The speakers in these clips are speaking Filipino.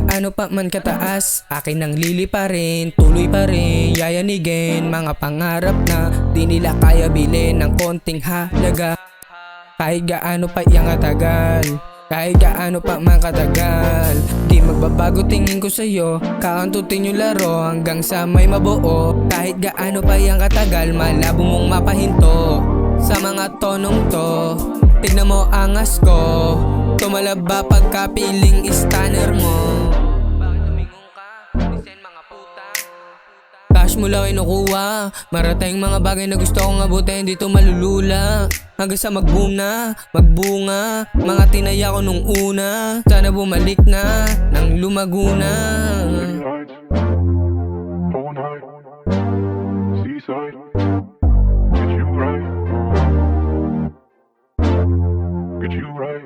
gaano pa man kataas, akin ang liliparin, tuloy pa rin yayanigin. Mga pangarap na di nila kaya bilhin ng konting halaga. Kahit gaano pa yang katagal, kahit gaano pa man katagal, di magbabago tingin ko sa'yo. Kakantutin yung laro hanggang sa may mabuo. Kahit gaano pa yang katagal, malabo mong mapahinto sa mga tonong to. Tignan mo angas ko, tumalaba pagkapiling stunner mo. Bakit tumingon ka? Listen mga puta. Cash mo lang inukuha, marating mga bagay na gusto kong abutin, dito malulula. Hanggang sa mag-boom na, magbunga, mga tinaya ko nung una. Sana bumalik na, nang lumago na. Whole night, seaside, get you right, get you right.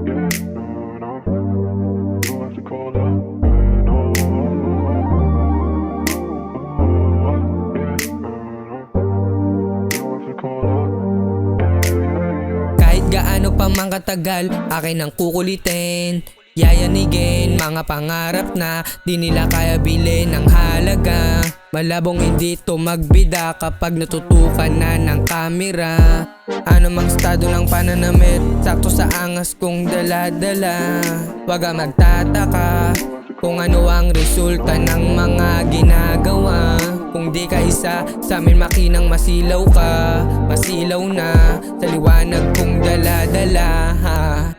Yeah, no, don't have to call up. No, yeah, don't have to call up. Kahit gaano pa man katagal, akin ang kukulitin, yayanigin. Mga pangarap na di nila kaya bilhin ng halaga. Malabong hindi to magbida kapag natutukan na ng kamera. Ano mang estado ng pananamit, sakto sa angas kong dala-dala. Wag ka magtataka kung ano ang resulta ng mga ginagawa. Kung di ka isa sa amin makinang masilaw ka, masilaw na sa liwanag kong dala-dala ha.